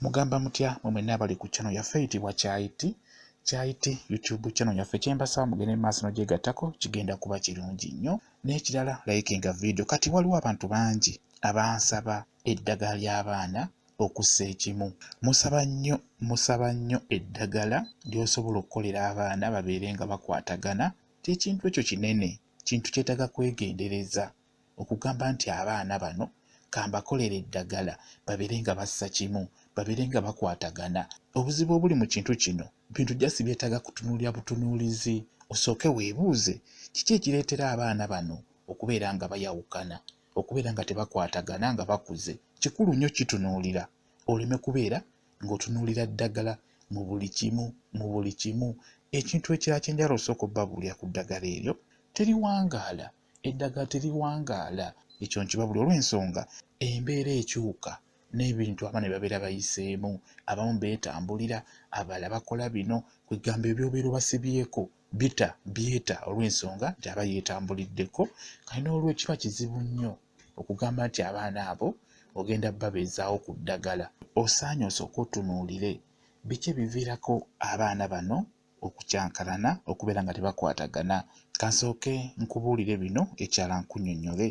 Mugamba mutya mwe mwenna abali ku channel yaffe eyitibwa Kyaiti YouTube channel yaffe kyembasaba mugende maaso n'ogyegattako kigenda kuba kirungi nnyo. N'ekirala likinga video. Kati waliwo abantu bangi abansaba eddagala ly'abaana okussa ekimu. Musaba nnyo eddagala ly'osobola okukolera abaana babeere nga bakwatagana. Ekintu ekyo kinene, kintu kyetaaga kwegendereza okugamba nti abaana bano kambakolera eddagala babeere nga bassa kimu, babeere nga bakwatagana. Obuzibu obuli mu kintu kino, bintu jasi byetaaga kutunuulira butunuulizi. Osooke weebuuze kiki ekireetera abaana bano okubeera nga bayawukana, okubeera nga tebakwatagana nga bakuze. Kikulu nnyo kitunuulira, oleme kubeera ng'otunuulira ddagala mu buli kimu. Ekintu ekirala kye njala osooka obbabuulira ku ddagala eryo, teriwangaala. Eddagala teriwangaala. Ekyo nkibabuli olw'ensonga embeera ekyuka n'ebintu abaana bye babeera bayiseemu. Abamu beetambulira, abalala bakola bino, kwegamba ebyobeera basibyeko byeta olw'ensonga nti aba yeetambuliddeko. Kale n'olwekyo kiba kizibu nnyo okugamba nti abaana abo ogenda babeezaawo ku ddagala. Osaanye osooke otunuulire biki ebiviirako abaana bano okukyankalana, okubeera nga tebakwatagana. Kansooke nkubuulire bino ekyala nkunnyonnyole.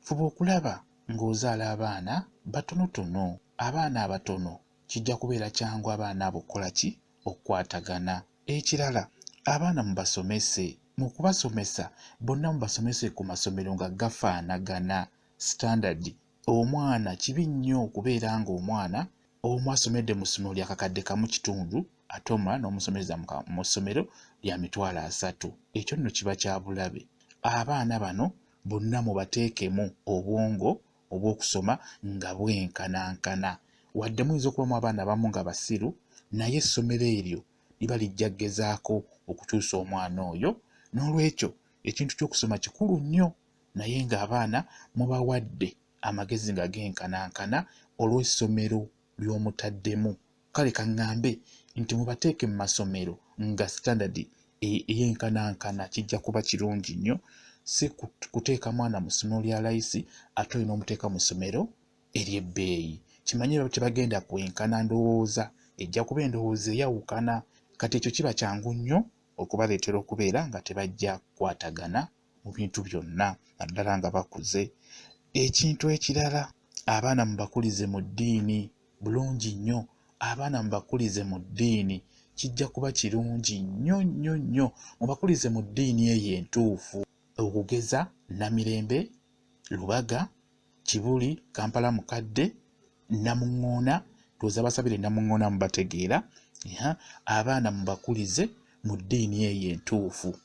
Fuba okulaba ng'ozaala abaana batonotono. Abaana abatono kijja kubeera kyangu abaana abo okukola ki? Okukwatagana. Ekirala, abaana mubasomese. Mu kubasomesa bonna mubasomese ku masomero nga gafaanagana standard. Omwana kibi nnyo okubeera ng'omwana omu asomedde mu ssomero lya kakadde kamu kitundu ate omulala n'omusomeza mu ssomero lya mitwalo 3. Ekyo nno kiba kya bulabe. Abaana bano bonna mubateekemu obwongo obw'okusoma nga bwenkanankana. Wadde muyinza okubamu abaana abamu nga basiru, naye essomero eryo liba lijja kugezaako okukyusa omwana oyo. N'olwekyo ekintu ky'okusoma kikulu nnyo, naye ng'abaana mubawadde amagezi nga genkanankana olw'essomero ly'omutaddemu. Kale kaŋŋambe nti mubateeke mu masomero nga standard eyenkanankana, kijja kuba kirungi nnyo. Si kuteeka mwana mu ssomero lya layisi ate olina omuteeka mu ssomero ery'ebbeeyi. Kimanye tebagenda kwenkana, ndowooza ejja kuba endowooza eyawukana. Kati ekyo kiba kyangu nnyo okubaleetera okubeera nga tebajja kukwatagana mu bintu byonna, naddala nga bakuze. Ekintu ekirala, abaana mubakulize mu ddiini bulungi nnyo. Abaana mubakulize mu ddiini, kijja kuba kirungi nnyo. Mubakulize mu ddiini eyo entuufu, okugeza Namirembe, Lubaga, Kibuli, Kampala Mukadde, Namuŋŋoona. Ndowooza basabire Namuŋŋoona mubategeera. Abaana mubakulize mu ddiini eyo entuufu.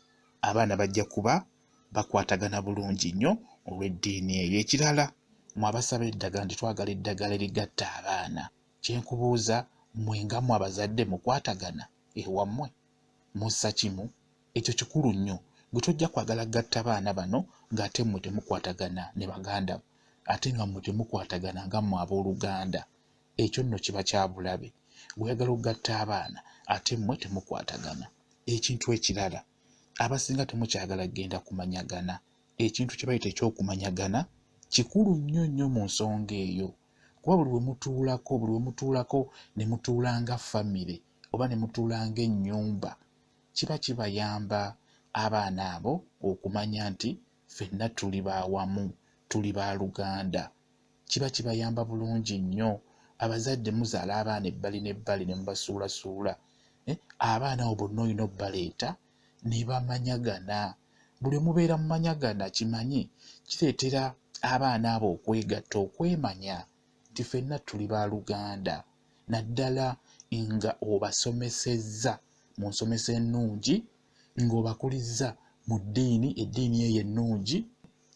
Abaana bajja kuba bakwatagana bulungi nnyo olw'eddiini eyo. Ekirala, mwabasaba eddagala nti twagala eddagala erigatta abaana. Kyenkubuuza, mwengamu abazadde mukwatagana ewammwe? Mussa kimu? Ekyo kikulu nnyo. Gwe tojja kwagala gatta abaana bano ng'ate mmwe temukwatagana ne baganda, ate nga mmwe temukwatagana nga mmwe abooluganda. Ekyo nno kiba kya bulabe. Oyagala okugatta abaana ate mmwe temukwatagana. Ekintu ekirala, abasinga temukyagala kugenda kumanyagana. Ekintu kye bayita ekyokumanyagana kikulu nnyo mu nsonga eyo. Kuba buli we mutuulako ne mutuula nga famire oba ne mutuula ng'ennyumba, kiba kibayamba abaana abo okumanya nti ffenna tuli bawamu, tuli baaluganda. Kiba kibayamba bulungi nnyo. Abazadde muzaala abaana ebbali n'ebbali ne mubasuulasuula. Abaana abo bonna olina obbaleeta ne bamanyagana. Buli mubeera mumanyagana, kimanyi kireetera abaana abo okwegatta, okwemanya nti ffenna tuli baaluganda. Naddala nga obasomesezza mu nsomesa ennungi, ng'obakulizza mu ddiini, eddiini eyo ennungi,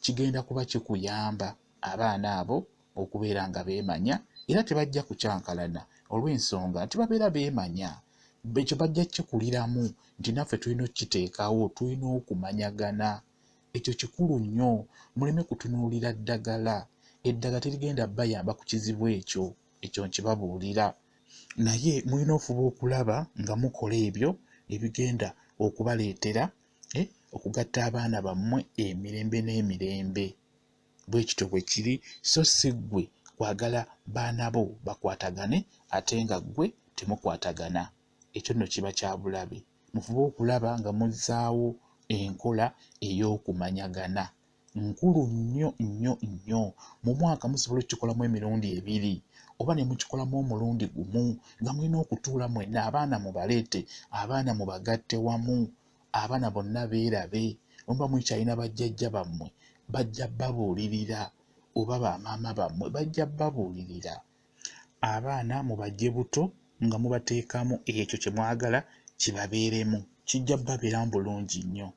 kigenda kuba kikuyamba abaana abo okubeera nga beemanya era tebajja kukyankalana olw'ensonga nti babeera beemanya. Ekyo bajja kikuliramu nti naffe tulina okukiteekawo, tulina okumanyagana. Ekyo kikulu nnyo. Muleme kutunuulira ddagala. Eddagala terigenda bayamba ku kizibu ekyo nkibabuulira. Naye mulina ofuba okulaba nga mukola ebyo ebigenda okubaleetera okugatta abaana bammwe emirembe n'emirembe. Bwe kityo bwe kiri, so si ggwe kwagala baana bo bakwatagane ate nga ggwe temukwatagana. Ekyo nno kiba kya bulabe. Mufube okulaba nga muzzaawo enkola ey'okumanyagana. Nkulu nnyo nnyo nnyo. Mu mwaka musobola okukikolamu emirundi 2 oba ne mukikolamu omulundi gumu nga mulina okutuula mwenna, abaana mubaleete, abaana mubagatte wamu, abaana bonna beerabe. Muba mukyalina bajjajja bammwe bajja babuulirira, oba bamaama bammwe bajja babuulirira. Abaana mubajje buto nga mubateekamu ekyo kye mwagala kibabeeremu, kijja babeeramu bulungi nnyo.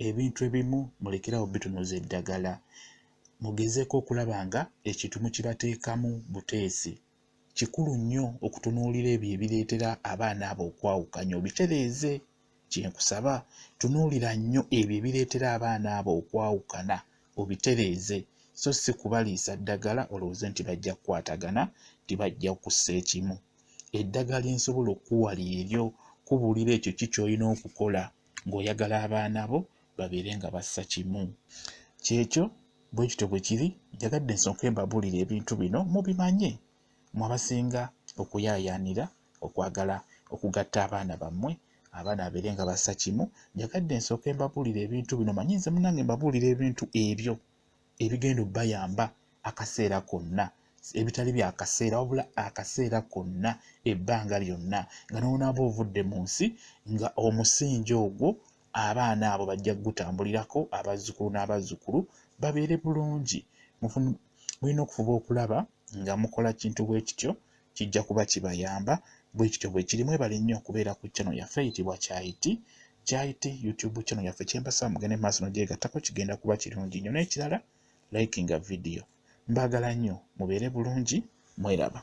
Ebintu ebimu mulekerawo bitunuza eddagala. Mugezeeko okulaba nga ekintu mukibateekamu buteesi. Kikulu nnyo okutunuulira ebyo ebireetera abaana abo okwawukanya, obitereeze. Kyenkusaba tunuulira nnyo ebyo ebireetera abaana abo okwawukana, obitereeze, so si kubaliisa ddagala olowooze nti bajja kukwatagana, tibajja kussa ekimu. Eddagala ensobola okuwa lyeryo, kubuulira ekyo ky'olina okukola ng'oyagala abaana bo babeere nga bassa kimu. Kyekyo bwe kityo bwe kiri. Njagadde nsooke mbabuulire ebintu bino mubimanye, mmwe abasinga okuyaayaanira okwagala okugatta abaana bammwe, abaana babeere nga bassa kimu. Njagadde nsooke mbabuulire ebintu bino manye nze munnange mbabuulire ebintu ebyo ebigenda obbayamba akaseera konna, ebitali bya kaseera wabula akaseera konna, ebbanga lyonna, nga n'onaaba ovudde mu nsi nga omusingi ogwo abaana abo bajja kugutambulirako, abazzukulu n'abazzukulu babeere bulungi. Mulina okufuba okulaba nga mukola kintu bwe kityo, kijja kuba kibayamba. Bwe kityo bwe kiri. Mwebale nnyo okubeera ku channel yaffe eyitibwa Kyayiti YouTube channel yaffe. Kyembasaba mugende maaso n'ogyegattako, kigenda kuba kirungi nnyo. N'ekirala likinga video. Mbaagala nnyo, mubeere bulungi, mweraba.